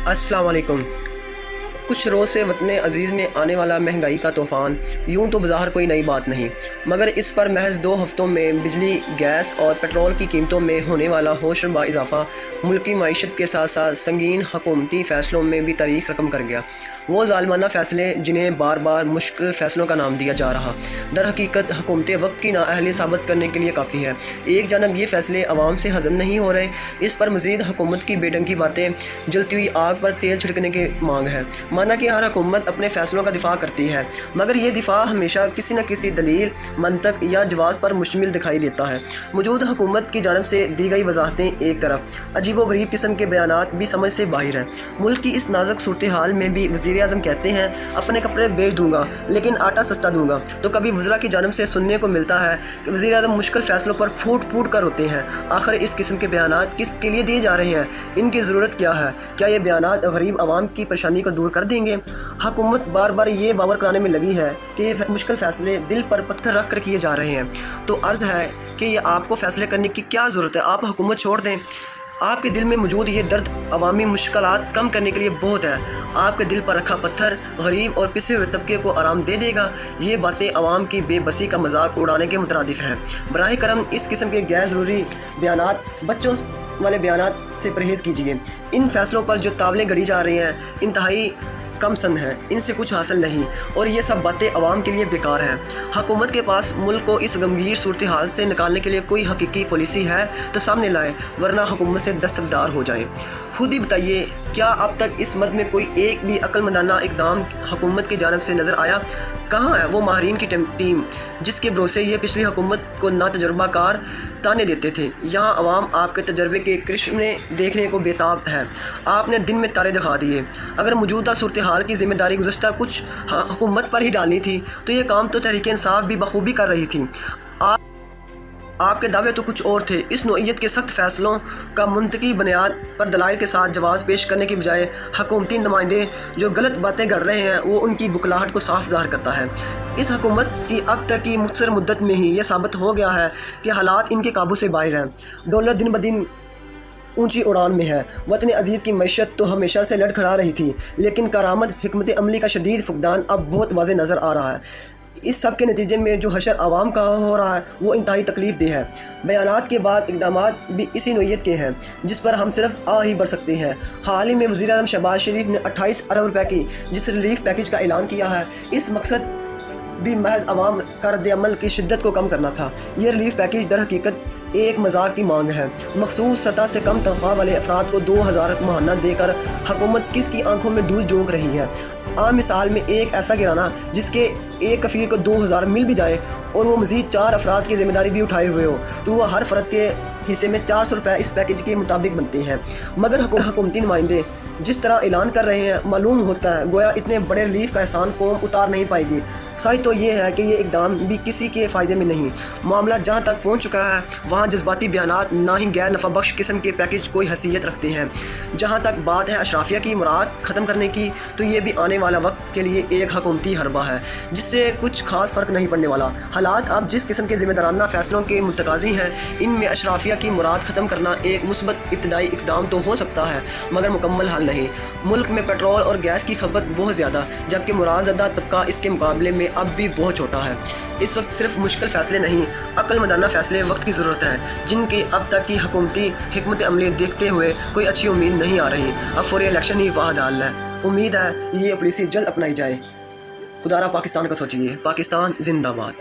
अस्सलाम वालेकुम। कुछ रोज़ से वतन अज़ीज़ में आने वाला महंगाई का तूफ़ान यूँ तो बज़ाहिर कोई नई बात नहीं, मगर इस पर महज 2 हफ़्तों में बिजली, गैस और पेट्रोल की कीमतों में होने वाला होशरुबा इजाफ़ा मुल्की मईशत के साथ साथ संगीन हुकूमती फ़ैसलों में भी तारीख़ रकम कर गया। वो ज़ालिमाना फ़ैसले जिन्हें बार बार मुश्किल फ़ैसलों का नाम दिया जा रहा, दर हकीकत हुकूमत वक्त की नाअहली साबित करने के लिए काफ़ी है। एक जानब ये फ़ैसले आवाम से हज़म नहीं हो रहे, इस पर मज़ीद हुकूमत की बेढंगी बातें जलती हुई आग पर तेल छिड़कने की मांग है। माना कि हर हुकूमत अपने फ़ैसलों का दिफा करती है, मगर ये दिफा हमेशा किसी न किसी दलील, मंतक या जवाब पर मुश्तमिल दिखाई देता है। मौजूदा हुकूमत की जानब से दी गई वजाहतें एक तरफ, अजीब व गरीब किस्म के बयानात भी समझ से बाहर हैं। मुल्क की इस नाजुक सूरत हाल में भी वज़ीर आज़म कहते हैं अपने कपड़े बेच दूंगा लेकिन आटा सस्ता दूंगा, तो कभी वज़रा की जानब से सुनने को मिलता है कि वज़ीर आज़म मुश्किल फ़ैसलों पर फूट फूट कर रोते हैं। आखिर इस किस्म के बयानात किस के लिए दिए जा रहे हैं? इनकी ज़रूरत क्या है? क्या ये बयानात गरीब आवाम की परेशानी को दूर कर देंगे? हुकूमत बार बार ये बावर कराने में लगी है कि ये मुश्किल फ़ैसले दिल पर पत्थर रख कर किए जा रहे हैं, तो अर्ज़ है कि ये आपको फ़ैसले करने की क्या ज़रूरत है? आप हुकूमत छोड़ दें। आपके दिल में मौजूद ये दर्द अवामी मुश्किलात कम करने के लिए बहुत है। आपके दिल पर रखा पत्थर गरीब और पिसे हुए तबके को आराम दे देगा। ये बातें अवाम की बेबसी का मजाक उड़ाने के मुतरादिफ हैं। बराह करम इस किस्म के गैर ज़रूरी बयानात, बच्चों वाले बयानात से परहेज़ कीजिए। इन फ़ैसलों पर जो तावले गढ़ी जा रही हैं इंतहाई कम सन है, इनसे कुछ हासिल नहीं और ये सब बातें अवाम के लिए बेकार हैं। हुकूमत के पास मुल्क को इस गंभीर सूरत हाल से निकालने के लिए कोई हकीकी पॉलिसी है तो सामने लाएं, वरना हुकूमत से दस्तबरदार हो जाएं। खुद ही बताइए, क्या अब तक इस मद में कोई एक भी अक्लमंदाना इक़दाम हुकूमत की जानिब से नज़र आया? कहाँ है वो माहिरीन की टीम जिसके भरोसे ये पिछली हुकूमत को नातजुर्बाकार ताने देते थे? यहाँ अवाम आपके तजर्बे के कृष्ण देखने को बेताब है। आपने दिन में तारे दिखा दिए। अगर मौजूदा सूरत हाल की ज़िम्मेदारी गुज़श्ता कुछ हुकूमत पर ही डालनी थी तो ये काम तो तहरीक इंसाफ भी बखूबी कर रही थी। आपके दावे तो कुछ और थे। इस नौइयत के सख्त फ़ैसलों का मुंतकी बुनियाद पर दलाइल के साथ जवाब पेश करने के बजाय हुकूमती नुमाइंदे जो गलत बातें कर रहे हैं वो उनकी बुखलाहट को साफ ज़ाहिर करता है। इस हुकूमत की अब तक की मुख्तसर मुद्दत में ही यह साबित हो गया है कि हालात इनके काबू से बाहर हैं। डॉलर दिन ब दिन ऊंची उड़ान में है। वतन अजीज़ की मईशत तो हमेशा से लड़खड़ा रही थी, लेकिन कारामद हिकमत अमली का शदीद फुकदान अब बहुत वाज़ेह नज़र आ रहा है। इस सब के नतीजे में जो हशर आवाम का हो रहा है वो इंतहाई तकलीफ दे है। बयानात के बाद इक़दामात भी इसी नौइयत के हैं जिस पर हम सिर्फ आ ही बढ़ सकते हैं। हाल ही में वज़ीर आज़म शहबाज शरीफ ने 28 अरब रुपए की जिस रिलीफ पैकेज का ऐलान किया है, इस मकसद भी महज अवाम का रद्द-ए-अमल की शिद्दत को कम करना था। यह रिलीफ पैकेज दर हकीकत एक मजाक की मांग है। मखसूस सतह से कम तनख्वाह वाले अफराद को 2000 माहाना देकर हुकूमत किसकी आंखों में दूध झोंक रही है? आम मिसाल में एक ऐसा गिराना जिसके एक कफ़ील को 2000 मिल भी जाए और वो मज़ीद 4 अफराद की ज़िम्मेदारी भी उठाए हुए हो, तो वह हर फ़र्द के हिस्से में 400 रुपये इस पैकेज के मुताबिक बनते हैं। मगर हुकूमती नुमाइंदे जिस तरह ऐलान कर रहे हैं, मालूम होता है गोया इतने बड़े रिलीफ का एहसान कौम उतार नहीं पाएगी। सच तो ये है कि ये इकदाम भी किसी के फ़ायदे में नहीं। मामला जहाँ तक पहुँच चुका है वहाँ जज्बाती बयानात ना ही गैर नफ़ा बख्श किस्म के पैकेज कोई हैसियत रखते हैं। जहाँ तक बात है अशराफिया की मुराद ख़त्म करने की, तो ये भी आने वाला वक्त के लिए एक हुकूमती हरबा है जिससे कुछ खास फ़र्क नहीं पड़ने वाला। हालात अब जिस किस्म के ज़िम्मेदाराना फ़ैसलों के मुतकाज़ी हैं, इनमें अशराफिया की मुराद ख़त्म करना एक मुस्बत इब्तदाई इक़दाम तो हो सकता है, मगर मुकम्मल हल नहीं। मुल्क में पेट्रोल और गैस की खपत बहुत ज़्यादा, जबकि मुराददा तबका इसके मुकाबले में अब भी बहुत छोटा है। इस वक्त सिर्फ मुश्किल फ़ैसले नहीं, अक्लमंदाना फ़ैसले वक्त की ज़रूरत है, जिनकी अब तक की हुकूमती हिकमत अमली देखते हुए कोई अच्छी उम्मीद नहीं आ रही। अब फौरी इलेक्शन ही वाहद हल है। उम्मीद है ये पॉलिसी जल्द अपनाई जाए। खुदारा पाकिस्तान का सोचिए। पाकिस्तान जिंदाबाद।